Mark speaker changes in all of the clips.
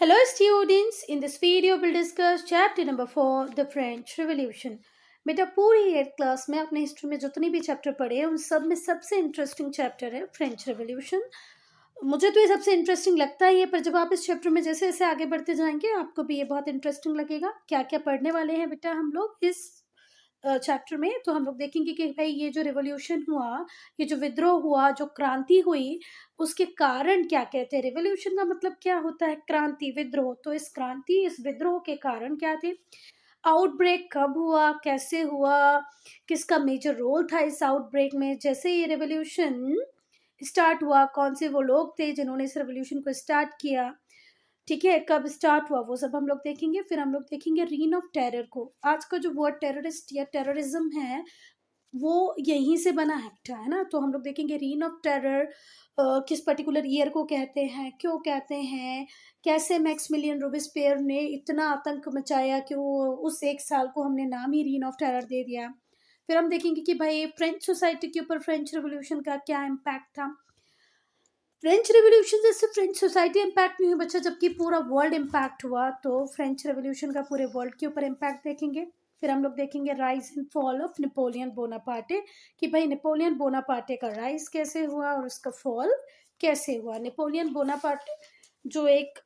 Speaker 1: Hello students, in this video we'll discuss chapter number 4, the French Revolution. बेटा पूरी 8th class में अपने history में जितने भी चैप्टर पढ़े हैं उन सब में सबसे इंटरेस्टिंग चैप्टर है फ्रेंच रेवोल्यूशन। मुझे तो ये सबसे इंटरेस्टिंग लगता ही है, पर जब आप इस चैप्टर में जैसे जैसे आगे बढ़ते जाएंगे आपको भी ये बहुत इंटरेस्टिंग लगेगा। क्या क्या पढ़ने वाले हैं बेटा हम लोग इस चैप्टर में, तो हम लोग देखेंगे कि भाई ये जो रिवॉल्यूशन हुआ, ये जो विद्रोह हुआ, जो क्रांति हुई, उसके कारण क्या कहते हैं। रिवॉल्यूशन का मतलब क्या होता है? क्रांति, विद्रोह। तो इस क्रांति, इस विद्रोह के कारण क्या थे? आउटब्रेक कब हुआ, कैसे हुआ, किसका मेजर रोल था इस आउटब्रेक में? जैसे ये रेवोल्यूशन स्टार्ट हुआ, कौन से वो लोग थे जिन्होंने इस रेवोल्यूशन को स्टार्ट किया, ठीक है, कब स्टार्ट हुआ, वो सब हम लोग देखेंगे। फिर हम लोग देखेंगे रीन ऑफ टेरर को। आज का जो वर्ड टेररिस्ट या टेररिज्म है वो यहीं से बना है ना। तो हम लोग देखेंगे रीन ऑफ टेरर किस पर्टिकुलर ईयर को कहते हैं, क्यों कहते हैं, कैसे मैक्सिमिलियन रोबेस्पियर ने इतना आतंक मचाया कि वो उस एक साल को हमने नाम ही रीन ऑफ टेरर दे दिया। फिर हम देखेंगे कि भाई फ्रेंच सोसाइटी के ऊपर फ्रेंच रेवोल्यूशन का क्या इम्पैक्ट था। फ्रेंच रेवोल्यूशन से सिर्फ फ्रेंच सोसाइटी इम्पैक्ट नहीं हुई बच्चा, जबकि पूरा वर्ल्ड इम्पैक्ट हुआ। तो फ्रेंच रेवोल्यूशन का पूरे वर्ल्ड के ऊपर इम्पैक्ट देखेंगे। फिर हम लोग देखेंगे rise and fall of Napoleon Bonaparte, कि भाई नेपोलियन बोनापार्टे का राइज कैसे हुआ और उसका फॉल कैसे हुआ। नेपोलियन बोनापार्टे जो एक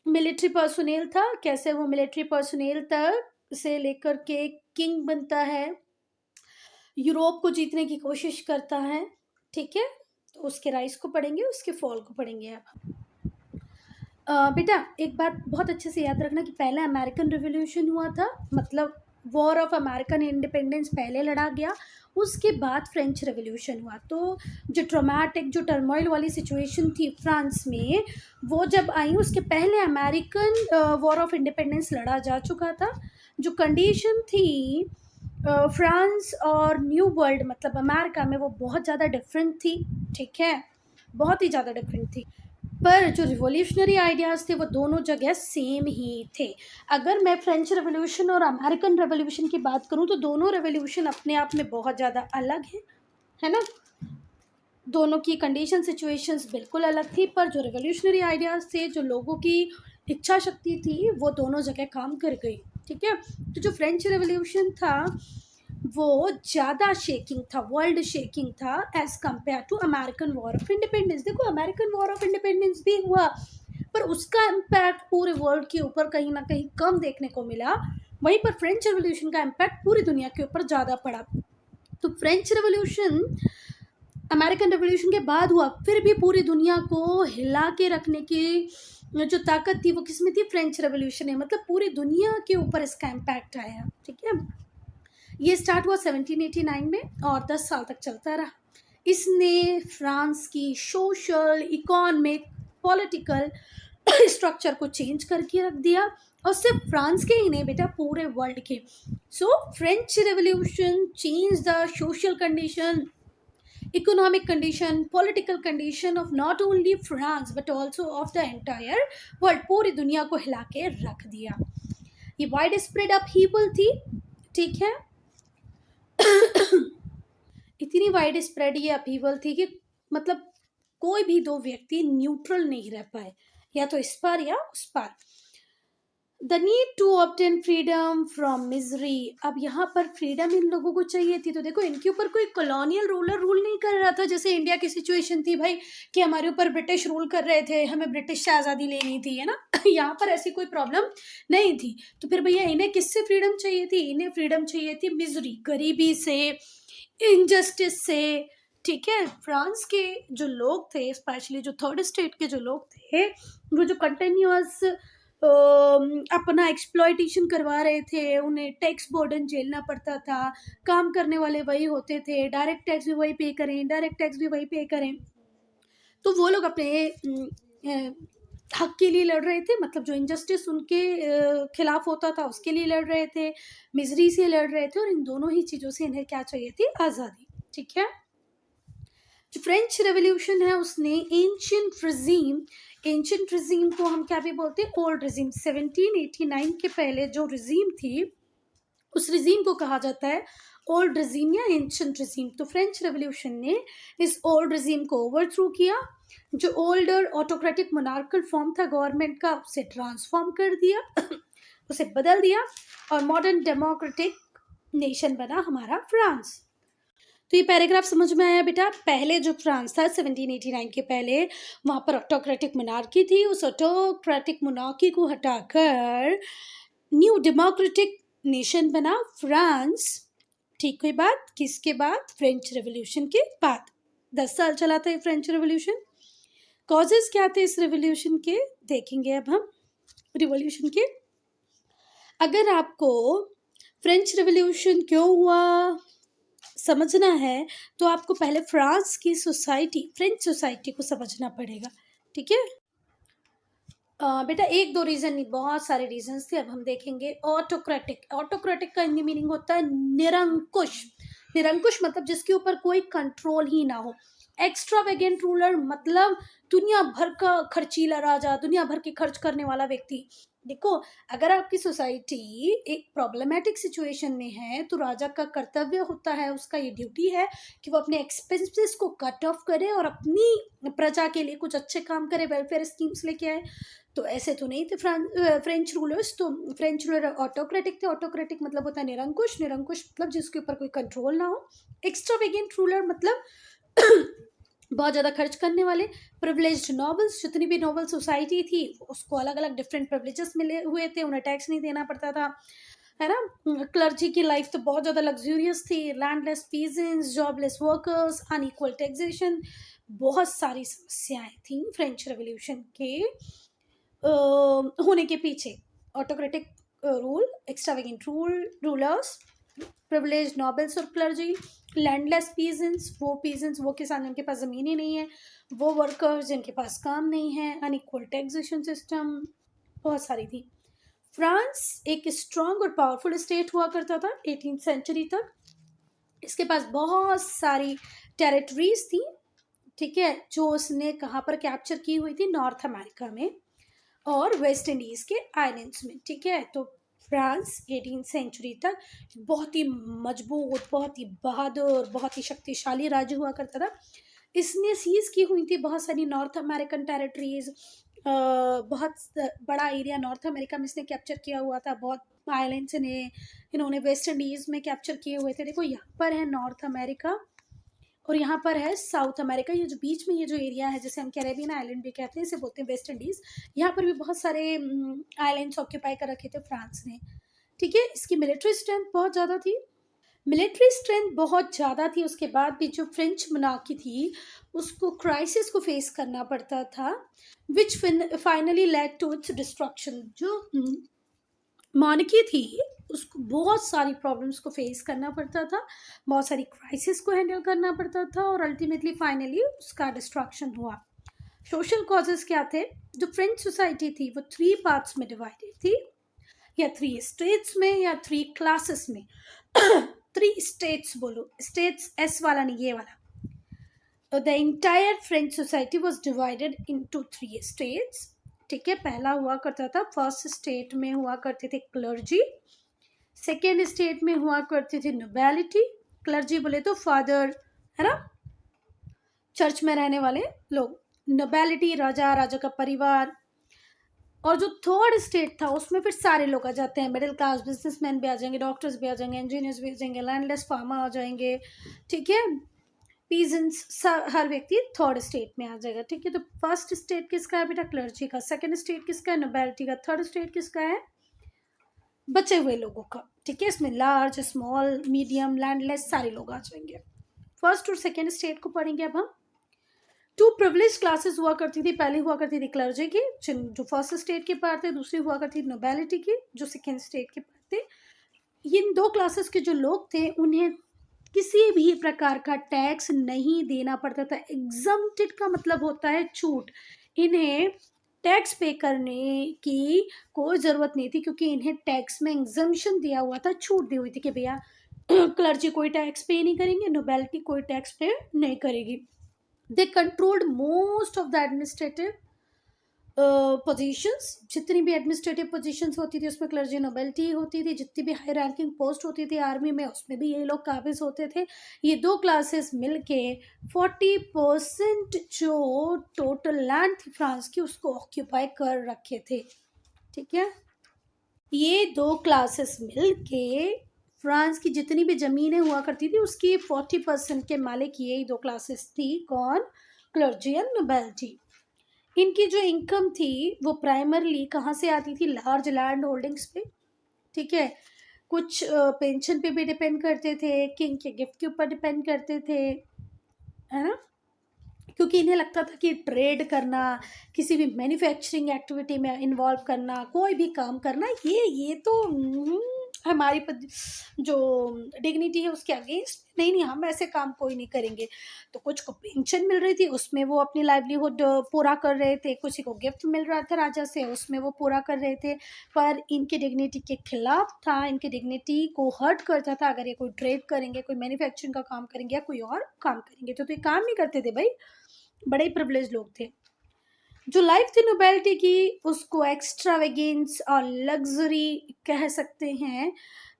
Speaker 1: मिलिट्री पर्सोनेल था, कैसे वो मिलिट्री पर्सोनेल तक से लेकर के किंग बनता है, यूरोप को जीतने की कोशिश करता है, ठीक है। तो उसके राइज को पढ़ेंगे, उसके फॉल को पढ़ेंगे अब। बेटा एक बात बहुत अच्छे से याद रखना कि पहला अमेरिकन रिवॉल्यूशन हुआ था, मतलब वॉर ऑफ अमेरिकन इंडिपेंडेंस पहले लड़ा गया, उसके बाद फ्रेंच रेवोल्यूशन हुआ। तो जो ट्रोमैटिक, जो टर्मोइल वाली सिचुएशन थी फ्रांस में, वो जब आई उसके पहले अमेरिकन वॉर ऑफ इंडिपेंडेंस लड़ा जा चुका था। जो कंडीशन थी फ्रांस और न्यू वर्ल्ड मतलब अमेरिका में, वो बहुत ज़्यादा डिफरेंट थी, ठीक है, बहुत ही ज़्यादा डिफरेंट थी। पर जो रिवॉल्यूशनरी आइडियाज़ थे वो दोनों जगह सेम ही थे। अगर मैं फ्रेंच रेवोल्यूशन और अमेरिकन रेवोल्यूशन की बात करूं तो दोनों रेवोल्यूशन अपने आप में बहुत ज़्यादा अलग है ना। दोनों की कंडीशन सिचुएशंस बिल्कुल अलग थी, पर जो रिवॉल्यूशनरी आइडियाज़ थे, जो लोगों की इच्छा शक्ति थी, वो दोनों जगह काम कर गई, ठीक है। तो जो फ्रेंच रेवोल्यूशन था वो ज़्यादा शेकिंग था, वर्ल्ड शेकिंग था as compare to American war of independence. देखो अमेरिकन वॉर ऑफ इंडिपेंडेंस भी हुआ, पर उसका इम्पैक्ट पूरे वर्ल्ड के ऊपर कहीं ना कहीं कम देखने को मिला। वहीं पर फ्रेंच रेवोल्यूशन का इम्पैक्ट पूरी दुनिया के ऊपर ज़्यादा पड़ा। तो फ्रेंच रेवोल्यूशन अमेरिकन रेवोल्यूशन के बाद हुआ, फिर भी पूरी दुनिया को हिला के रखने की जो ताकत थी वो किसमें थी? फ्रेंच रेवोल्यूशन है, मतलब पूरी दुनिया के ऊपर इसका इम्पैक्ट आया, ठीक है। ये स्टार्ट हुआ 1789 में और 10 साल तक चलता रहा। इसने फ्रांस की सोशल, इकोनॉमिक, पॉलिटिकल स्ट्रक्चर को चेंज करके रख दिया, और सिर्फ फ्रांस के ही नहीं बेटा, पूरे वर्ल्ड के। सो French revolution change the social condition, economic condition, political condition of not only France but also of the entire world। पूरी दुनिया को हिला के रख दिया। ये वाइड स्प्रेड अपहीवल थी, ठीक है। इतनी वाइड स्प्रेड ये अपहीवल थी कि मतलब कोई भी दो व्यक्ति न्यूट्रल नहीं रह पाए, या तो इस पार या उस पार। The need to obtain freedom from misery. अब यहाँ पर फ्रीडम इन लोगों को चाहिए थी, तो देखो इनके ऊपर कोई कॉलोनियल रूलर रूल नहीं कर रहा था, जैसे इंडिया की सिचुएशन थी भाई कि हमारे ऊपर ब्रिटिश रूल कर रहे थे, हमें ब्रिटिश से आज़ादी लेनी थी, है ना। यहाँ पर ऐसी कोई प्रॉब्लम नहीं थी। तो फिर भैया इन्हें किससे फ्रीडम चाहिए थी? इन्हें फ्रीडम चाहिए थी मिजरी, गरीबी से, इनजस्टिस से, ठीक है। फ्रांस के जो लोग थे, स्पेशली जो थर्ड स्टेट के जो लोग थे, वो जो कंटिन्यूअस अपना एक्सप्लॉयटेशन करवा रहे थे, उन्हें टैक्स बर्डन झेलना पड़ता था। काम करने वाले वही होते थे, डायरेक्ट टैक्स भी वही पे करें, इनडायरेक्ट टैक्स भी वही पे करें। तो वो लोग अपने हक के लिए लड़ रहे थे, मतलब जो इनजस्टिस उनके खिलाफ होता था उसके लिए लड़ रहे थे, मिजरी से लड़ रहे थे, और इन दोनों ही चीज़ों से इन्हें क्या चाहिए थी? आज़ादी, ठीक है। जो फ्रेंच रेवोल्यूशन है उसने एंशियंट रिजीम, एंशियंट रिजीम को हम क्या भी बोलते हैं? Old regime. 1789 के पहले जो रिजीम थी उस रिजीम को कहा जाता है ओल्ड रिजीम या एंशंट रिजीम। तो फ्रेंच रेवोल्यूशन ने इस ओल्ड रिजीम को ओवरथ्रो किया, जो ओल्डर ऑटोक्रेटिक मोनार्कल फॉर्म था गवर्नमेंट का, उसे ट्रांसफॉर्म कर दिया उसे बदल दिया, और मॉडर्न डेमोक्रेटिक नेशन बना हमारा फ्रांस। तो ये पैराग्राफ समझ में आया बेटा? पहले जो फ्रांस था 1789 के पहले, वहाँ पर ऑटोक्रेटिक मोनार्की थी। उस ऑटोक्रेटिक मोनार्की को हटाकर न्यू डेमोक्रेटिक नेशन बना फ्रांस। ठीक हुई बात? किसके बाद? फ्रेंच रेवोल्यूशन के बाद। 10 साल चला था ये फ्रेंच रेवोल्यूशन। कॉजेस क्या थे इस रेवोल्यूशन के, देखेंगे अब हम रिवोल्यूशन के। अगर आपको फ्रेंच रेवोल्यूशन क्यों हुआ समझना है, तो आपको पहले फ्रांस की सोसाइटी, फ्रेंच सोसाइटी को समझना पड़ेगा। ठीक है बेटा? एक दो रीजन नहीं, बहुत सारे रीजंस थे। अब हम देखेंगे ऑटोक्रेटिक। ऑटोक्रेटिक का हिंदी मीनिंग होता है निरंकुश। निरंकुश मतलब जिसके ऊपर कोई कंट्रोल ही ना हो। एक्स्ट्रावेगेंट रूलर मतलब दुनिया भर का खर्चीला राजा, दुनिया भर के खर्च करने वाला व्यक्ति। देखो, अगर आपकी सोसाइटी एक प्रॉब्लमेटिक सिचुएशन में है, तो राजा का कर्तव्य होता है, उसका ये ड्यूटी है कि वो अपने एक्सपेंसेस को कट ऑफ करे और अपनी प्रजा के लिए कुछ अच्छे काम करे, वेलफेयर स्कीम्स लेके आए। तो ऐसे तो नहीं थे फ्रेंच रूलर्स। तो फ्रेंच रूलर ऑटोक्रेटिक थे। ऑटोक्रेटिक मतलब होता है निरंकुश। निरंकुश मतलब जिसके ऊपर कोई कंट्रोल ना हो। एक्स्ट्रावेगेंट रूलर मतलब बहुत ज़्यादा खर्च करने वाले। प्रिविलेज्ड नॉबल्स, जितनी भी नॉबल सोसाइटी थी उसको अलग अलग डिफरेंट प्रिविलेजेस मिले हुए थे, उन्हें टैक्स नहीं देना पड़ता था, है ना। क्लर्जी की लाइफ तो बहुत ज़्यादा लग्जूरियस थी। Landless peasants, jobless workers, unequal taxation, बहुत सारी समस्याएं थी फ्रेंच रेवोल्यूशन के होने के पीछे। Autocratic rule, extravagant rulers, privilege nobles और क्लर्जी, लैंडलेस पीजेंट्स, वो किसान जिनके पास ज़मीन ही नहीं है, वो वर्कर्स जिनके पास काम नहीं है, अनइक्वल टैक्सेशन सिस्टम, बहुत सारी थी। फ्रांस एक स्ट्रॉन्ग और पावरफुल स्टेट हुआ करता था 18वीं सेंचुरी तक। इसके पास बहुत सारी टेरिटरीज थी, ठीक है, जो उसने कहाँ पर कैप्चर की हुई थी? नॉर्थ अमेरिका में और वेस्ट इंडीज के आइलैंड्स में। ठीक है, तो फ्रांस 18वीं सेंचुरी तक बहुत ही मजबूत, बहुत ही बहादुर, बहुत ही शक्तिशाली राज्य हुआ करता था। इसने सीज की हुई थी बहुत सारी नॉर्थ अमेरिकन टेरिटरीज, बहुत बड़ा एरिया नॉर्थ अमेरिका में इसने कैप्चर किया हुआ था। बहुत आइलैंड्स इन्होंने वेस्ट इंडीज में कैप्चर किए हुए थे। देखो, यहाँ पर है नॉर्थ अमेरिका और यहाँ पर है साउथ अमेरिका। ये जो बीच में ये जो एरिया है, जैसे हम कैरेबियन आइलैंड भी कहते हैं, इसे बोलते हैं वेस्ट इंडीज। यहाँ पर भी बहुत सारे आइलैंड्स ऑक्यूपाई कर रखे थे फ्रांस ने। ठीक है, इसकी मिलिट्री स्ट्रेंथ बहुत ज़्यादा थी। मिलिट्री स्ट्रेंथ बहुत ज़्यादा थी, उसके बाद भी जो फ्रेंच मोनार्की थी उसको क्राइसिस को फेस करना पड़ता था, which finally led to its destruction. जो मोनार्की थी उसको बहुत सारी प्रॉब्लम्स को फेस करना पड़ता था, बहुत सारी क्राइसिस को हैंडल करना पड़ता था, और अल्टीमेटली फाइनली उसका डिस्ट्रक्शन हुआ। सोशल कॉजेस क्या थे? जो फ्रेंच सोसाइटी थी वो 3 पार्ट्स में डिवाइडेड थी, या 3 स्टेट्स में, या 3 क्लासेस में। 3 स्टेट्स बोलो, स्टेट्स एस वाला नहीं, ये वाला। The entire French society was divided into 3 states. ठीक है, पहला हुआ करता था, फर्स्ट स्टेट में हुआ करते थे क्लर्जी, सेकेंड स्टेट में हुआ करती थी नोबेलिटी। क्लर्जी बोले तो फादर, है ना, चर्च में रहने वाले लोग। नोबेलिटी राजा, राजा का परिवार। और जो थर्ड स्टेट था उसमें फिर सारे लोग आ जाते हैं, मिडिल क्लास, बिजनेसमैन भी आ जाएंगे, डॉक्टर्स भी आ जाएंगे, इंजीनियर्स भी आ जाएंगे, लैंडलेस फार्मर आ जाएंगे। ठीक है, पीजेंट्स, हर व्यक्ति थर्ड स्टेट में आ जाएगा। ठीक है, तो फर्स्ट स्टेट किसका है बेटा? क्लर्जी का। सेकेंड स्टेट किसका है? नोबेलिटी का। थर्ड स्टेट किसका है? बचे हुए लोगों का। ठीक है, इसमें लार्ज, स्मॉल, मीडियम, लैंडलेस सारे लोग आ जाएंगे। फर्स्ट और सेकेंड स्टेट को पढ़ेंगे अब हम। 2 प्रिविलेज क्लासेस हुआ करती थी। पहली हुआ करती थी क्लर्जी की, जो फर्स्ट स्टेट के पार्ट थे। दूसरी हुआ करती थी नोबेलिटी की, जो सेकेंड स्टेट के पार्ट थे। इन 2 क्लासेस के जो लोग थे उन्हें किसी भी प्रकार का टैक्स नहीं देना पड़ता था। एग्जम्प्टेड का मतलब होता है छूट। इन्हें टैक्स पे करने की कोई ज़रूरत नहीं थी, क्योंकि इन्हें टैक्स में एग्जम्पशन दिया हुआ था, छूट दी हुई थी कि भैया क्लर्जी कोई टैक्स पे नहीं करेंगे, नोबेलिटी कोई टैक्स पे नहीं करेगी। They controlled most of the administrative positions, जितनी भी एडमिनिस्ट्रेटिव पोजीशंस होती थी उसमें क्लर्जी नोबेलिटी होती थी, जितनी भी हाई रैंकिंग पोस्ट होती थी आर्मी में उसमें भी ये लोग काबिज होते थे। ये दो क्लासेस मिलके 40% जो टोटल लैंड थी फ्रांस की उसको ऑक्यूपाई कर रखे थे। ठीक है, ये दो क्लासेस मिलके फ्रांस की जितनी भी ज़मीनें हुआ करती थी उसकी 40% के मालिक यही दो क्लासेस थी। कौन? Clergy and nobility. इनकी जो इनकम थी वो प्राइमरली कहाँ से आती थी? लार्ज लैंड होल्डिंग्स पे। ठीक है, कुछ पेंशन पे भी डिपेंड करते थे, किंग के गिफ्ट के ऊपर डिपेंड करते थे, है ना, क्योंकि इन्हें लगता था कि ट्रेड करना, किसी भी मैन्युफैक्चरिंग एक्टिविटी में इन्वॉल्व करना, कोई भी काम करना, ये तो हमारी जो डिग्निटी है उसके अगेंस्ट नहीं, नहीं हम ऐसे काम कोई नहीं करेंगे। तो कुछ को पेंशन मिल रही थी उसमें वो अपनी लाइवलीहुड पूरा कर रहे थे, किसी को गिफ्ट मिल रहा था राजा से उसमें वो पूरा कर रहे थे, पर इनकी डिग्निटी के खिलाफ था, इनकी डिग्निटी को हर्ट करता था अगर ये कोई ट्रेड करेंगे, कोई मैन्युफैक्चरिंग का काम करेंगे या कोई और काम करेंगे। तो ये काम नहीं करते थे भाई, बड़े ही प्रिविलेज लोग थे। जो लाइफ थी नोबेलिटी की उसको एक्स्ट्रावेगेंस और लग्जरी कह सकते हैं।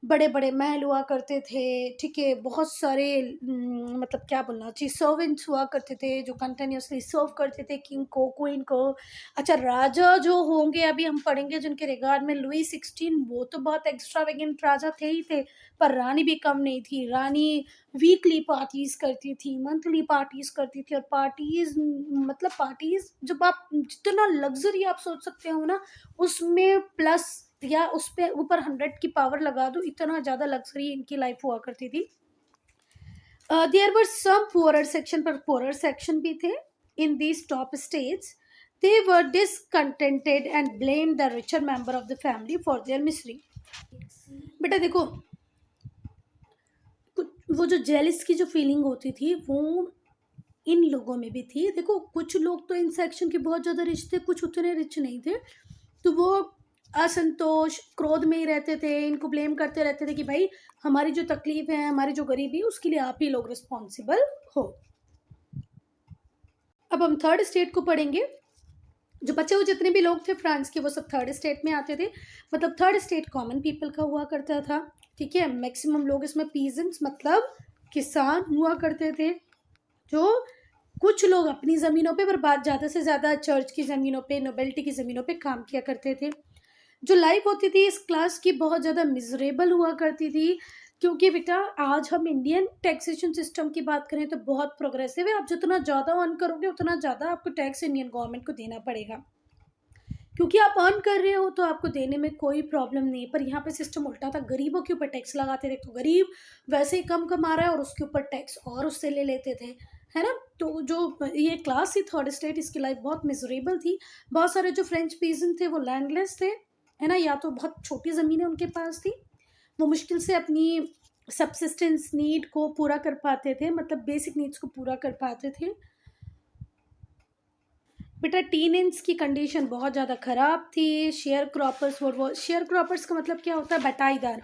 Speaker 1: बड़े बड़े महल हुआ करते थे, ठीक है, बहुत सारे मतलब क्या बोलना चाहिए, सर्वेंट्स हुआ करते थे जो कंटिन्यूसली सर्व करते थे किंग को, क्वीन को। अच्छा, राजा जो होंगे अभी हम पढ़ेंगे जिनके रिगार्ड में, लुई 16 वो तो बहुत एक्स्ट्रावेगेंट राजा थे ही थे, पर रानी भी कम नहीं थी। रानी वीकली पार्टीज करती थी, मंथली पार्टीज करती थी, और पार्टीज मतलब पार्टीज जब आप जितना लग्जरी आप सोच सकते हो ना उसमें प्लस या उस पे ऊपर 100 की पावर लगा दो, इतना ज्यादा लग्जरी इनकी लाइफ हुआ करती थी। There were some poorer section, पर पुअरर सेक्शन भी थे in these top states. They were discontented and blame the richer member of the family for their misery. बेटा देखो, वो जो जेलिस की जो फीलिंग होती थी वो इन लोगों में भी थी। देखो, कुछ लोग तो इन सेक्शन के बहुत ज़्यादा रिच थे, कुछ उतने रिच नहीं थे, तो वो असंतोष, क्रोध में ही रहते थे, इनको ब्लेम करते रहते थे कि भाई हमारी जो तकलीफ है, हमारी जो गरीबी है उसके लिए आप ही लोग रिस्पॉन्सिबल हो। अब हम थर्ड स्टेट को पढ़ेंगे। जो बचे हुए जितने भी लोग थे फ्रांस के वो सब थर्ड स्टेट में आते थे, मतलब थर्ड स्टेट कॉमन पीपल का हुआ करता था। ठीक है, मैक्सिमम लोग इसमें पीजेंट्स मतलब किसान हुआ करते थे, जो कुछ लोग अपनी ज़मीनों पे, पर बात ज़्यादा से ज़्यादा चर्च की ज़मीनों पे, नोबेलिटी की ज़मीनों पे काम किया करते थे। जो लाइफ होती थी इस क्लास की बहुत ज़्यादा मिजरेबल हुआ करती थी, क्योंकि बेटा आज हम इंडियन टैक्सेशन सिस्टम की बात करें तो बहुत प्रोग्रेसिव है। आप जितना ज़्यादा अर्न करोगे उतना ज़्यादा आपको टैक्स इंडियन गवर्नमेंट को देना पड़ेगा, क्योंकि आप अर्न कर रहे हो तो आपको देने में कोई प्रॉब्लम नहीं। पर यहाँ पे सिस्टम उल्टा था, गरीबों के ऊपर टैक्स लगाते थे, तो गरीब वैसे ही कम कमा रहा है और उसके ऊपर टैक्स और उससे ले लेते थे, है ना। तो जो ये क्लास थी थर्ड स्टेट, इसकी लाइफ बहुत मिजरेबल थी। बहुत सारे जो फ्रेंच पीजेंट थे वो लैंडलेस थे, है ना, या तो बहुत छोटी ज़मीनें उनके पास थी, वो मुश्किल से अपनी सबसिस्टेंस नीड को पूरा कर पाते थे, मतलब बेसिक नीड्स को पूरा कर पाते थे। बेटा टीनेंस की कंडीशन बहुत ज़्यादा ख़राब थी। शेयर क्रॉपर्स, वो शेयर क्रॉपर्स का मतलब क्या होता है? बटाईदार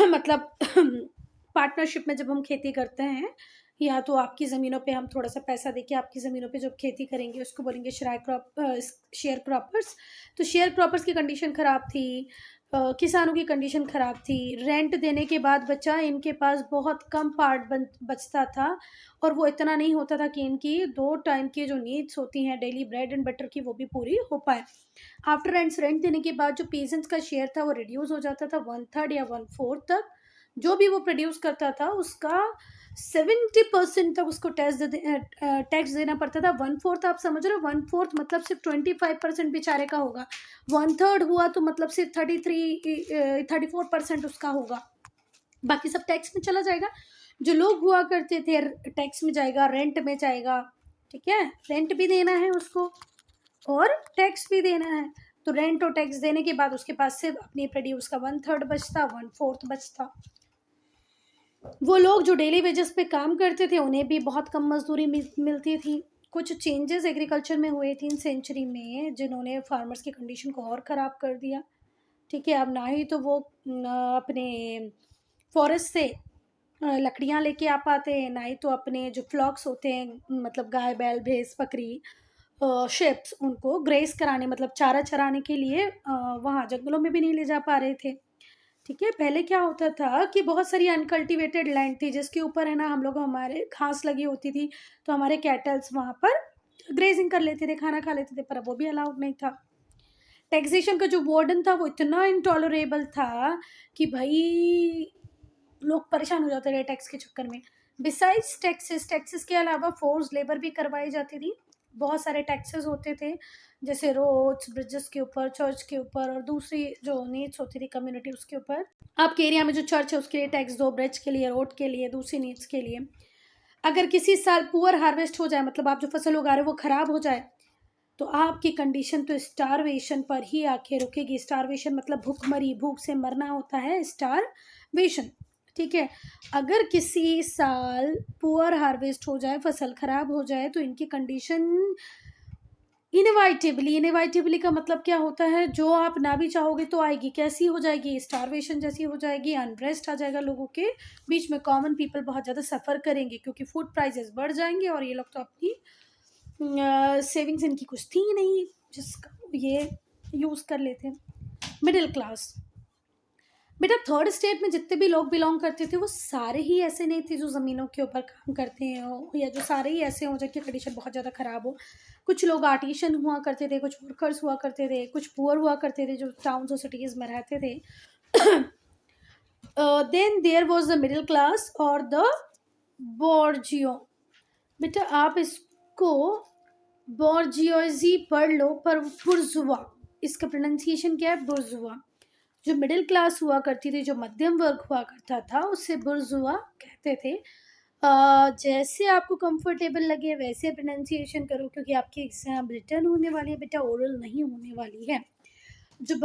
Speaker 1: मतलब पार्टनरशिप में जब हम खेती करते हैं, या तो आपकी ज़मीनों पे हम थोड़ा सा पैसा देके आपकी ज़मीनों पे जब खेती करेंगे उसको बोलेंगे शेयर क्रॉपर्स। तो शेयर क्रॉपर्स की कंडीशन ख़राब थी, किसानों की कंडीशन ख़राब थी। रेंट देने के बाद बचा इनके पास बहुत कम पार्ट बचता था, और वो इतना नहीं होता था कि इनकी 2 टाइम की जो नीड्स होती हैं डेली ब्रेड एंड बटर की वो भी पूरी हो पाए। आफ्टर रेंट देने के बाद जो पेजेंट्स का शेयर था वो रिड्यूस हो जाता था 1/3 या 1/4 तक। जो भी वो प्रोड्यूस करता था उसका 70% तक उसको टैक्स देना पड़ता था। 1/4 आप समझ रहे हो, 1/4 मतलब सिर्फ 25% बेचारे का होगा, 1/3 हुआ तो मतलब सिर्फ 34% उसका होगा, बाकी सब टैक्स में चला जाएगा। जो लोग हुआ करते थे टैक्स में जाएगा, रेंट में जाएगा, ठीक है, रेंट भी देना है उसको और टैक्स भी देना है। तो रेंट और टैक्स देने के बाद उसके पास सिर्फ अपनी प्रोड्यूस का 1/3 बचता, 1/4 बचता। वो लोग जो डेली वेजेस पे काम करते थे उन्हें भी बहुत कम मजदूरी मिलती थी। कुछ चेंजेस एग्रीकल्चर में हुए 3 सेंचुरी में जिन्होंने फार्मर्स की कंडीशन को और ख़राब कर दिया। ठीक है, अब ना ही तो वो अपने फॉरेस्ट से लकड़ियाँ लेके आ पाते हैं, ना ही तो अपने जो फ्लॉक्स होते हैं मतलब गाय बैल भैंस बकरी शिप्स उनको ग्रेस कराने मतलब चारा चराने के लिए वहाँ जंगलों में भी नहीं ले जा पा रहे थे। ठीक है, पहले क्या होता था कि बहुत सारी अनकल्टिवेटेड लैंड थी जिसके ऊपर है ना हम लोग हमारे घास लगी होती थी, तो हमारे कैटल्स वहाँ पर ग्रेजिंग कर लेते थे, खाना खा लेते थे, पर अब वो भी अलाउड नहीं था। टैक्सेशन का जो वार्डन था वो इतना इंटॉलरेबल था कि भाई लोग परेशान हो जाते रहे टैक्स के चक्कर में। बिसाइड्स टैक्सेस के अलावा फोर्स लेबर भी करवाई जाती थी। बहुत सारे टैक्सेस होते थे, जैसे रोड्स ब्रिजेस के ऊपर, चर्च के ऊपर, और दूसरी जो नीड्स होती थी कम्युनिटी उसके ऊपर। आपके एरिया में जो चर्च है उसके लिए टैक्स दो, ब्रिज के लिए, रोड के लिए, दूसरी नीड्स के लिए। अगर किसी साल पुअर हार्वेस्ट हो जाए, मतलब आप जो फसल उगा रहे हो वो खराब हो जाए, तो आपकी कंडीशन तो स्टारवेशन पर ही आके रुकेगी। स्टारवेशन मतलब भूखमरी, भूख से मरना होता है स्टारवेशन। ठीक है, अगर किसी साल पुअर हार्वेस्ट हो जाए, फसल खराब हो जाए, तो इनकी कंडीशन इनवाइटेबली का मतलब क्या होता है, जो आप ना भी चाहोगे तो आएगी। कैसी हो जाएगी? स्टारवेशन जैसी हो जाएगी, अनरेस्ट आ जाएगा लोगों के बीच में, कॉमन पीपल बहुत ज़्यादा सफ़र करेंगे क्योंकि फूड प्राइसेस बढ़ जाएंगे और ये लोग तो अपनी सेविंग्स इनकी कुछ थी ही नहीं जिसका ये यूज़ कर लेते हैं। मिडिल क्लास बेटा, थर्ड स्टेट में जितने भी लोग बिलोंग करते थे वो सारे ही ऐसे नहीं थे जो ज़मीनों के ऊपर काम करते हैं, या जो सारे ही ऐसे हों जिनकी कंडीशन बहुत ज़्यादा ख़राब हो। कुछ लोग आर्टिशन हुआ करते थे, कुछ वर्कर्स हुआ करते थे, कुछ पुअर हुआ करते थे जो टाउन्स और सिटीज़ में रहते थे। Then there was the middle class और द बोर्जियो। बेटा आप इसको बोर्जियोजी पढ़ लो, पर बुर्जुआ इसका प्रोनाउंसिएशन क्या है? बुर्जुआ। जो मिडिल क्लास हुआ करती थी, जो मध्यम वर्ग हुआ करता था, उसे बुर्जुआ कहते थे। जैसे आपको कंफर्टेबल लगे वैसे प्रोनाउंसिएशन करो, क्योंकि आपकी एग्जाम रिटर्न होने वाली है बेटा, ओरल नहीं होने वाली है। जो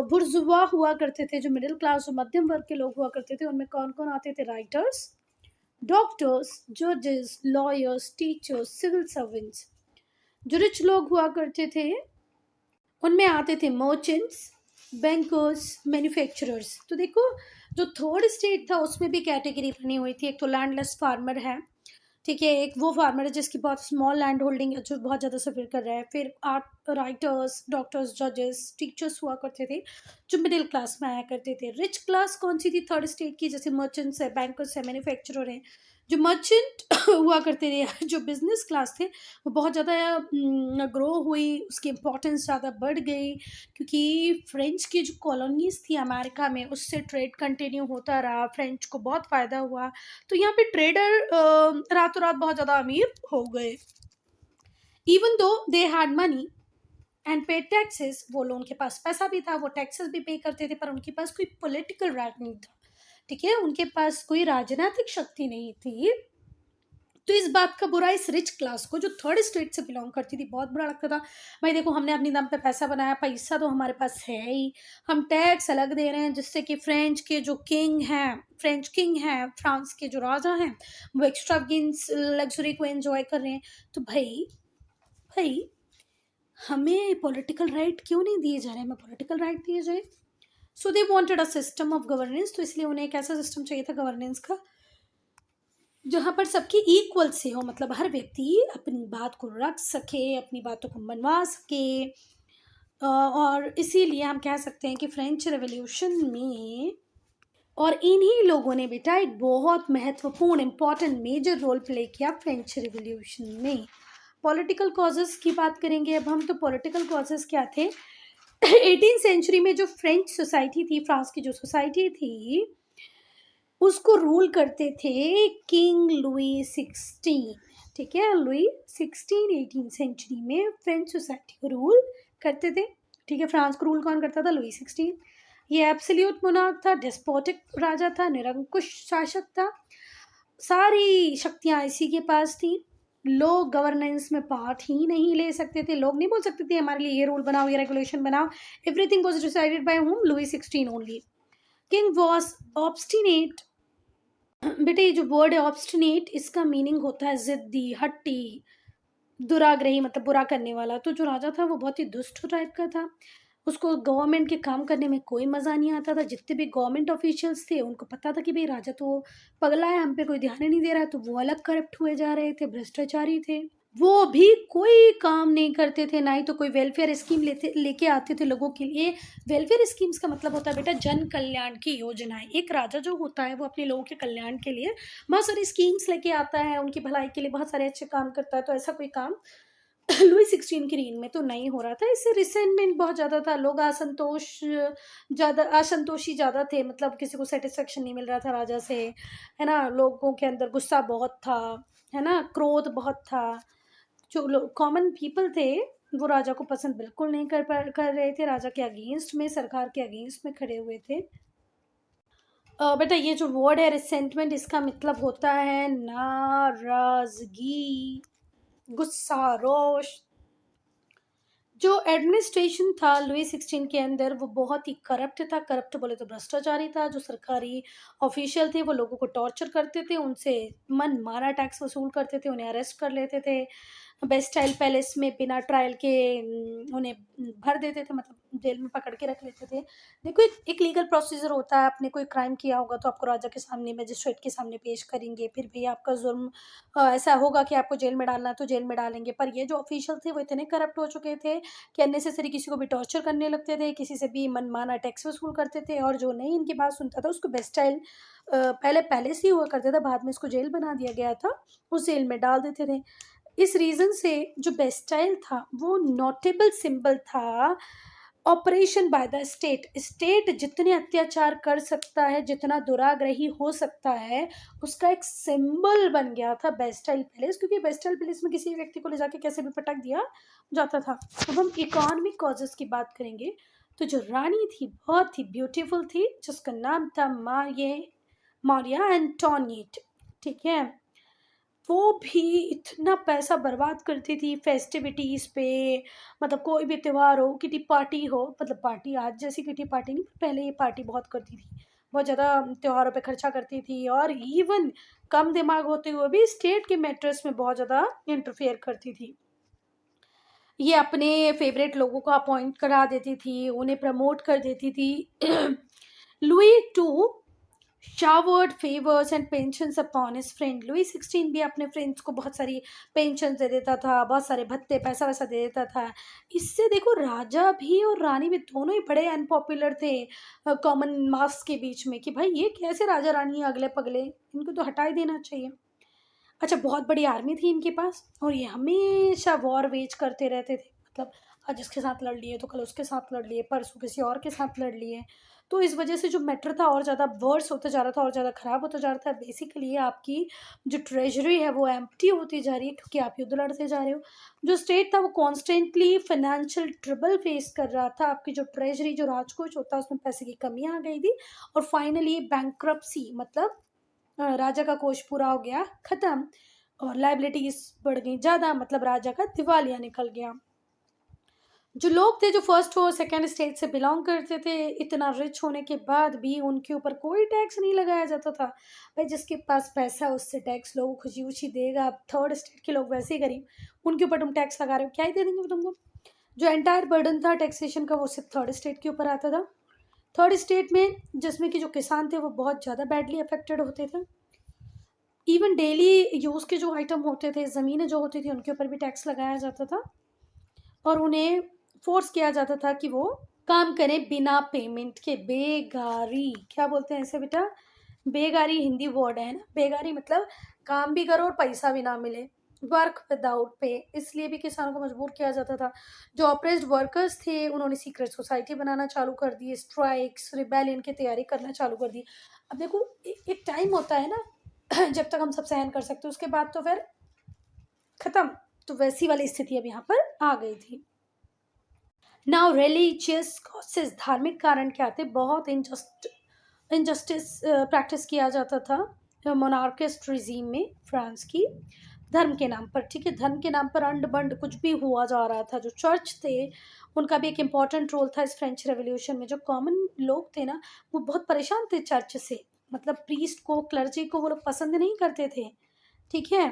Speaker 1: बुर्जुआ हुआ करते थे, जो मिडिल क्लास और मध्यम वर्ग के लोग हुआ करते थे, उनमें कौन कौन आते थे? राइटर्स, डॉक्टर्स, जजेस, लॉयर्स, टीचर्स, सिविल सर्वेंट्स। जो रिच लोग हुआ करते थे उनमें आते थे मर्चेंट्स, बैंकर्स, मैन्युफैक्चरर्स। तो देखो, जो थर्ड स्टेट था उसमें भी कैटेगरी बनी हुई थी। एक तो लैंडलेस फार्मर है, ठीक है, एक वो फार्मर है जिसकी बहुत स्मॉल लैंड होल्डिंग है, जो बहुत ज़्यादा सफ़र कर रहा है। फिर आर्ट राइटर्स, डॉक्टर्स, जजेस, टीचर्स हुआ करते थे जो मिडिल क्लास में आया करते थे। रिच क्लास कौन सी थी थर्ड स्टेट की? जैसे मर्चेंट्स है, बैंकर्स है, मैन्युफैक्चरर है। जो मर्चेंट हुआ करते थे, जो बिजनेस क्लास थे, वो बहुत ज़्यादा ग्रो हुई, उसकी इम्पोर्टेंस ज़्यादा बढ़ गई, क्योंकि फ्रेंच की जो कॉलोनीज थी अमेरिका में, उससे ट्रेड कंटिन्यू होता रहा, फ्रेंच को बहुत फ़ायदा हुआ। तो यहाँ पे ट्रेडर रातों रात बहुत ज़्यादा अमीर हो गए। Even though they had money and पे टैक्सेस, वो लोगों के पास पैसा भी था, वो टैक्सेस भी पे करते थे, पर उनके पास कोई पॉलिटिकल राइट नहीं था। ठीक है, उनके पास कोई राजनीतिक शक्ति नहीं थी। तो इस बात का बुरा इस रिच क्लास को, जो थर्ड स्टेट से बिलोंग करती थी, बहुत बुरा लगता था। भाई देखो, हमने अपनी दम पे पैसा बनाया, पैसा तो हमारे पास है ही, हम टैक्स अलग दे रहे हैं, जिससे कि फ्रेंच किंग हैं, फ्रांस के जो राजा हैं, वो एक्स्ट्रा लग्जरी को एंजॉय कर रहे हैं। तो भाई हमें पॉलिटिकल राइट क्यों नहीं दिए जा रहे? हमें पॉलिटिकल राइट दिए जाए। So they wanted a system of governance. तो इसलिए उन्हें एक ऐसा सिस्टम चाहिए था गवर्नेंस का जहाँ पर सबकी इक्वल से हो, मतलब हर व्यक्ति अपनी बात को रख सके, अपनी बातों को मनवा सके। और इसीलिए हम कह सकते हैं कि फ्रेंच रेवोल्यूशन में, और इन्हीं लोगों ने बेटा एक बहुत महत्वपूर्ण इंपॉर्टेंट मेजर रोल प्ले किया फ्रेंच रेवोल्यूशन में। पॉलिटिकल कॉजेस की बात करेंगे अब हम। तो पॉलिटिकल कॉजेस क्या थे? 18th सेंचुरी में जो फ्रेंच सोसाइटी थी, फ्रांस की जो सोसाइटी थी, उसको रूल करते थे किंग लुई 16। ठीक है, लुई 16 18 सेंचुरी में फ्रेंच सोसाइटी को रूल करते थे। ठीक है, फ्रांस को रूल कौन करता था? लुई 16। ये एब्सोल्यूट मोनार्क था, डेस्पोटिक राजा था, निरंकुश शासक था, सारी शक्तियां इसी के पास थी। लोग गवर्नेंस में पार्ट ही नहीं ले सकते थे, लोग नहीं बोल सकते थे हमारे लिए ये रूल बनाओ, ये रेगुलेशन बनाओ। Everything was decided by whom? Louis 16 only. King was obstinate. बेटे ये जो वर्ड है ऑब्स्टिनेट, इसका मीनिंग होता है जिद्दी, हट्टी, दुराग्रही, मतलब बुरा करने वाला। तो जो राजा था वो बहुत ही दुष्ट टाइप का था, उसको गवर्नमेंट के काम करने में कोई मज़ा नहीं आता था। जितने भी गवर्नमेंट ऑफिशियल्स थे उनको पता था कि भाई राजा तो पगला है, हम पे कोई ध्यान ही नहीं दे रहा है, तो वो अलग करप्ट हुए जा रहे थे, भ्रष्टाचारी थे। वो भी कोई काम नहीं करते थे, ना ही तो कोई वेलफेयर स्कीम लेके आते थे लोगों के लिए। वेलफेयर स्कीम्स का मतलब होता है बेटा जन कल्याण की योजनाएं। एक राजा जो होता है वो अपने लोगों के कल्याण के लिए बहुत सारी स्कीम्स लेके आता है, उनकी भलाई के लिए बहुत सारे अच्छे काम करता है। तो ऐसा कोई काम लुई 16 की रेन में तो नहीं हो रहा था। इससे रिसेंटमेंट बहुत ज़्यादा था, लोग असंतोषी ज़्यादा थे, मतलब किसी को सेटिस्फेक्शन नहीं मिल रहा था राजा से, है ना। लोगों के अंदर गुस्सा बहुत था, है ना, क्रोध बहुत था। जो लोग कॉमन पीपल थे वो राजा को पसंद बिल्कुल नहीं कर रहे थे, राजा के अगेंस्ट में, सरकार के अगेंस्ट में खड़े हुए थे। बेटा ये जो वर्ड है रिसेंटमेंट, इसका मतलब होता है नाराजगी, गुस्सा, रोष। जो एडमिनिस्ट्रेशन था लुई 16 के अंदर वो बहुत ही करप्ट था। करप्ट बोले तो भ्रष्टाचारी था। जो सरकारी ऑफिशियल थे वो लोगों को टॉर्चर करते थे, उनसे मन मारा टैक्स वसूल करते थे, उन्हें अरेस्ट कर लेते थे, बेस्टाइल पैलेस में बिना ट्रायल के उन्हें भर देते थे, मतलब जेल में पकड़ के रख लेते थे। देखो एक लीगल प्रोसीजर होता है, आपने कोई क्राइम किया होगा तो आपको राजा के सामने, मजिस्ट्रेट के सामने पेश करेंगे, फिर भी आपका जुर्म ऐसा होगा कि आपको जेल में डालना है तो जेल में डालेंगे। पर ये जो ऑफिशियल थे वो इतने करप्ट हो चुके थे कि अननेसेसरी किसी को भी टॉर्चर करने लगते थे, किसी से भी मनमाना टैक्स वसूल करते थे, और जो नहीं इनकी बात सुनता था उसको बेस्टाइल पहले पैलेस ही हुआ करता था, बाद में इसको जेल बना दिया गया था, उस जेल में डाल देते थे। इस रीज़न से जो बेस्टाइल था वो नोटेबल सिंबल था operation by the state. State जितने अत्याचार कर सकता है, जितना दुराग्रही हो सकता है, उसका एक सिंबल बन गया था बेस्टाइल पैलेस, क्योंकि बेस्टाइल पैलेस में किसी व्यक्ति को ले जाके कैसे भी पटक दिया जाता था। अब हम इकोनॉमिक कॉजेस की बात करेंगे तो जो रानी थी बहुत ही ब्यूटीफुल थी, जिसका नाम था मारिया एंटोनिएट, ठीक है। वो भी इतना पैसा बर्बाद करती थी फेस्टिविटीज़ पे, मतलब कोई भी त्योहार हो, किटी पार्टी हो, मतलब पार्टी आज जैसी किटी पार्टी नहीं, पहले ये पार्टी बहुत करती थी, बहुत ज़्यादा त्योहारों पे खर्चा करती थी, और इवन कम दिमाग होते हुए भी स्टेट के मैटर्स में बहुत ज़्यादा इंटरफेयर करती थी। ये अपने फेवरेट लोगों को अपॉइंट करा देती थी, उन्हें प्रमोट कर देती थी। Louis too showered favours and pensions upon his friend. Louis 16 भी अपने फ्रेंड्स को बहुत सारी पेंशन दे देता था, बहुत सारे भत्ते, पैसा वैसा दे देता था। इससे देखो राजा भी और रानी भी दोनों ही बड़े अनपॉपुलर थे कॉमन मास के बीच में, कि भाई ये कैसे राजा रानी अगले पगले, इनको तो हटा ही देना चाहिए। अच्छा, बहुत बड़ी आर्मी थी इनके पास, और ये हमेशा वॉर वेज करते रहते थे, मतलब आज इसके साथ लड़ लिए तो कल उसके साथ लड़ लिए, परसों किसी और के साथ लड़ लिए। तो इस वजह से जो मैटर था और ज़्यादा वर्स होता जा रहा था, और ज़्यादा ख़राब होता जा रहा था। बेसिकली आपकी जो ट्रेजरी है वो एम्प्टी होती जा रही है, क्योंकि आप युद्ध लड़ते जा रहे हो। जो स्टेट था वो कॉन्स्टेंटली फाइनेंशियल ट्रबल फेस कर रहा था। आपकी जो ट्रेजरी, जो राजकोष होता है, उसमें पैसे की कमी आ गई थी, और फाइनली बैंक्रप्सी, मतलब राजा का कोष पूरा हो गया खत्म, और लाइबिलिटीज बढ़ गई ज़्यादा, मतलब राजा का दिवालिया निकल गया। जो लोग थे जो फर्स्ट और सेकंड स्टेट से बिलोंग करते थे, इतना रिच होने के बाद भी उनके ऊपर कोई टैक्स नहीं लगाया जाता था। भाई जिसके पास पैसा है उससे टैक्स लो, खुशी खुशी देगा। अब थर्ड स्टेट के लोग वैसे ही गरीब, उनके ऊपर तुम टैक्स लगा रहे हो, क्या ही दे देंगे वो तुमको। जो एंटायर बर्डन था टैक्सेशन का वो सिर्फ थर्ड स्टेट के ऊपर आता था। थर्ड स्टेट में जिसमें कि जो किसान थे वो बहुत ज़्यादा बैडली अफेक्टेड होते थे। इवन डेली यूज़ के जो आइटम होते थे, ज़मीनें जो होती थी, उनके ऊपर भी टैक्स लगाया जाता था, और उन्हें फोर्स किया जाता था कि वो काम करें बिना पेमेंट के। बेगारी, क्या बोलते हैं ऐसे बेटा, बेगारी हिंदी वर्ड है ना। बेगारी मतलब काम भी करो और पैसा भी ना मिले, वर्क विदाउट पे। इसलिए भी किसानों को मजबूर किया जाता था। जो ऑपरेस्ड वर्कर्स थे उन्होंने सीक्रेट सोसाइटी बनाना चालू कर दी, स्ट्राइक्स, रिबेलियन की तैयारी करना चालू कर दी। अब देखो एक टाइम होता है ना जब तक हम सब सहन कर सकते, उसके बाद तो फिर खत्म। तो वैसी वाली स्थिति अब यहाँ पर आ गई थी। नाउ रिलीजियस कॉसेस, धार्मिक कारण क्या थे, बहुत इनजस्टिस प्रैक्टिस किया जाता था मोनार्किस्ट रिजीम में फ्रांस की, धर्म के नाम पर, ठीक है। धर्म के नाम पर अंड बंड कुछ भी हुआ जा रहा था। जो चर्च थे उनका भी एक इम्पॉर्टेंट रोल था इस फ्रेंच रेवोल्यूशन में। जो कॉमन लोग थे ना वो बहुत परेशान थे चर्च से, मतलब प्रीस्ट को, क्लर्जी को वो लोग पसंद नहीं करते थे, ठीक है।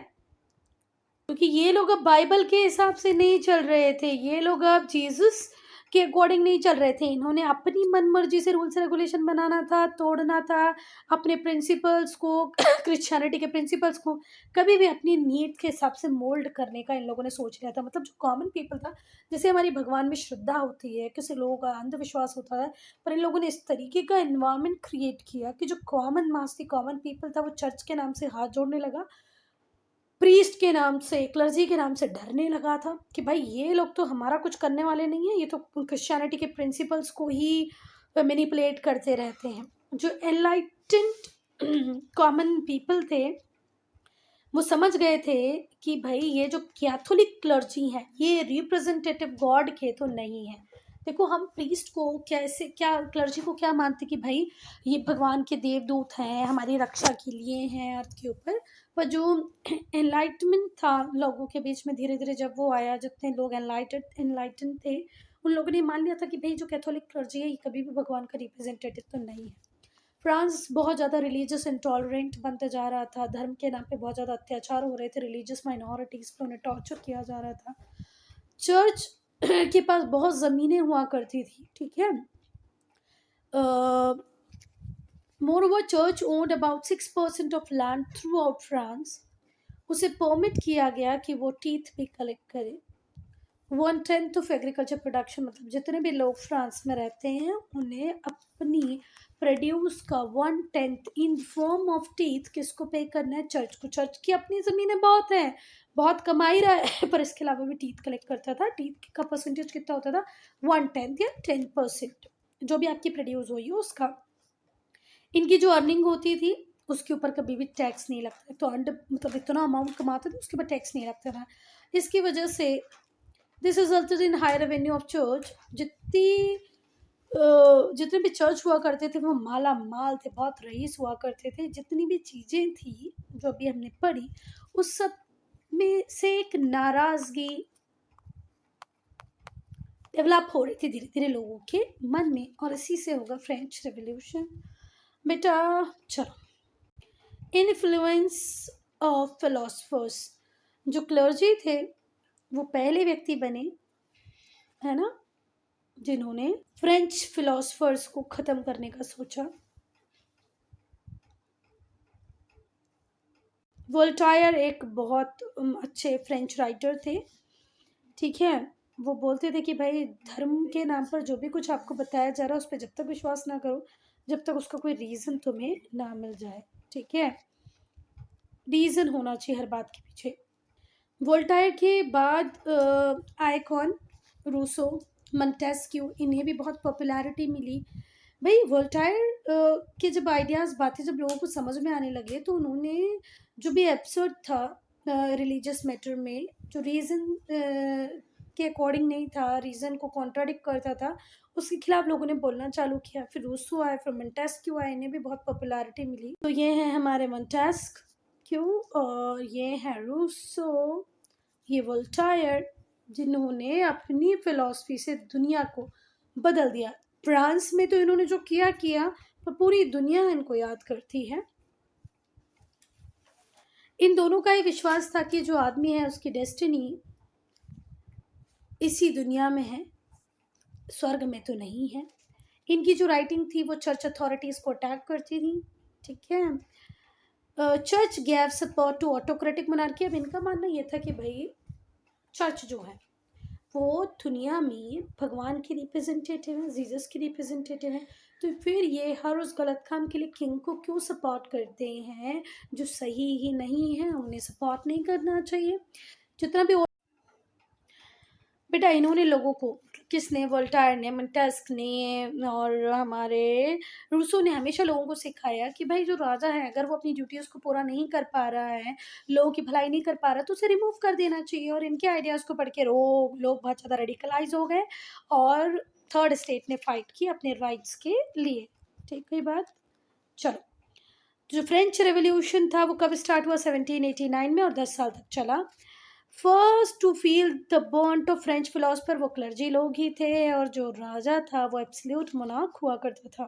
Speaker 1: क्योंकि ये लोग अब बाइबल के हिसाब से नहीं चल रहे थे, ये लोग अब जीसस के अकॉर्डिंग नहीं चल रहे थे, इन्होंने अपनी मनमर्जी से रूल्स रेगुलेशन बनाना था, तोड़ना था, अपने प्रिंसिपल्स को क्रिश्चियनिटी के प्रिंसिपल्स को कभी भी अपनी नीड के हिसाब से मोल्ड करने का इन लोगों ने सोच लिया था। मतलब जो कॉमन पीपल था, जैसे हमारी भगवान में श्रद्धा होती है, किसी लोगों का अंधविश्वास होता है, पर इन लोगों ने इस तरीके का एनवायरनमेंट क्रिएट किया कि जो कॉमन मास थी, कॉमन पीपल था, वो चर्च के नाम से हाथ जोड़ने लगा, प्रीस्ट के नाम से, क्लर्जी के नाम से डरने लगा था कि भाई ये लोग तो हमारा कुछ करने वाले नहीं है, ये तो क्रिश्चियनिटी के प्रिंसिपल्स को ही मैनिपुलेट करते रहते हैं। जो एनलाइटेंड कॉमन पीपल थे वो समझ गए थे कि भाई ये जो कैथोलिक क्लर्जी है ये रिप्रेजेंटेटिव गॉड के तो नहीं है। देखो, हम प्रीस्ट को कैसे, क्या क्लर्जी को क्या मानते कि भाई ये भगवान के देवदूत हैं, हमारी रक्षा के लिए हैं अर्थ के ऊपर। पर जो एनलाइटमेंट था लोगों के बीच में, धीरे धीरे जब वो आया, जितने लोग एनलाइटन थे उन लोगों ने मान लिया था कि भाई जो कैथोलिक क्लर्जी है ये कभी भी भगवान का रिप्रेजेंटेटिव तो नहीं है। फ्रांस बहुत ज़्यादा रिलीजियस इंटॉलरेंट बनते जा रहा था, धर्म के नाम पे बहुत ज़्यादा अत्याचार हो रहे थे, रिलीजियस माइनॉरिटीज़ पे उन्हें टॉर्चर किया जा रहा था। चर्च के पास बहुत ज़मीनें हुआ करती थी, ठीक है। Moreover church owned about 6% of land through out France. उसे परमिट किया गया कि वो टीथ भी कलेक्ट करे। 1/10 ऑफ एग्रीकल्चर प्रोडक्शन, मतलब जितने भी लोग फ्रांस में रहते हैं उन्हें अपनी प्रोड्यूस का 1/10 इन फॉर्म ऑफ टीथ किसको पे करना है? चर्च को। चर्च की अपनी ज़मीनें बहुत हैं, बहुत कमाई रहा है, पर इसके अलावा भी टीथ कलेक्ट करता था। टीथ का परसेंटेज कितना होता था? 1/10 या 10%, जो भी आपकी प्रोड्यूस हुई हो उसका। इनकी जो अर्निंग होती थी उसके ऊपर कभी भी टैक्स नहीं लगता, तो मतलब इतना अमाउंट कमाते थे उसके ऊपर टैक्स नहीं लगता था। इसकी वजह से this resulted in high revenue of church. जितने भी चर्च हुआ करते थे वो माला माल थे, बहुत रईस हुआ करते थे। जितनी भी चीज़ें थी जो अभी हमने पढ़ी उस सब में से एक नाराज़गी डेवलप हो रही थी धीरे धीरे लोगों के मन में, और इसी से होगा फ्रेंच रेवोल्यूशन। बेटा चलो, इन्फ्लुएंस ऑफ फिलोसफर्स। जो क्लर्जी थे वो पहले व्यक्ति बने, है ना, जिन्होंने फ्रेंच फिलोसफर्स को ख़त्म करने का सोचा। वोल्टायर एक बहुत अच्छे फ्रेंच राइटर थे, ठीक है। वो बोलते थे कि भाई धर्म के नाम पर जो भी कुछ आपको बताया जा रहा है उस पर जब तक विश्वास ना करो जब तक उसका कोई रीज़न तुम्हें ना मिल जाए, ठीक है। रीज़न होना चाहिए हर बात के पीछे। वोल्टायर के बाद आए कौन? रूसो, मंटेस्क्यू, इन्हें भी बहुत पॉपुलैरिटी मिली। भाई वोल्टायर के जब आइडियाज़, बातें जब लोगों को समझ में आने लगे तो उन्होंने जो भी एब्सर्ड था रिलीजियस मैटर में, जो रीज़न के अकॉर्डिंग नहीं था, रीज़न को कॉन्ट्राडिक्ट करता था, उसके खिलाफ लोगों ने बोलना चालू किया। फिर रूसो आए, फिर मंटेस्क्यू आए, इन्हें भी बहुत पॉपुलैरिटी मिली। तो ये हैं हमारे मंटेस्क्यू और ये हैं रूसो, ये वोल्टायर, जिन्होंने अपनी फिलॉसफी से दुनिया को बदल दिया। फ्रांस में तो इन्होंने जो किया किया, पर पूरी दुनिया इनको याद करती है। इन दोनों का ही विश्वास था कि जो आदमी है उसकी डेस्टिनी इसी दुनिया में है, स्वर्ग में तो नहीं है। इनकी जो राइटिंग थी वो चर्च अथॉरिटीज़ को अटैक करती थी, ठीक है। Church gave support to autocratic monarchy. अब इनका मानना ये था कि भाई चर्च जो है वो दुनिया में भगवान की रिप्रेजेंटेटिव है, जीसस की रिप्रेजेंटेटिव है, तो फिर ये हर उस गलत काम के लिए किंग को क्यों सपोर्ट करते हैं? जो सही ही नहीं है उन्हें सपोर्ट नहीं करना चाहिए। जितना भी बेटा इन्होंने लोगों को, किसने? वोल्टायर ने, मंटेस्क ने और हमारे रूसो ने हमेशा लोगों को सिखाया कि भाई जो राजा है अगर वो अपनी ड्यूटीज़ को पूरा नहीं कर पा रहा है, लोगों की भलाई नहीं कर पा रहा, तो उसे रिमूव कर देना चाहिए। और इनके आइडियाज़ को पढ़ के लोग बहुत ज़्यादा रेडिकलाइज हो गए और थर्ड स्टेट ने फाइट की अपने राइट्स के लिए, ठीक है बात। चलो, जो फ्रेंच रेवोल्यूशन था वो कब स्टार्ट हुआ? 1789 में, और 10 साल तक चला। First to feel the brunt of French philosopher वो क्लर्जी लोग ही थे, और जो राजा था वो एब्सोल्यूट मोनार्क हुआ करता था।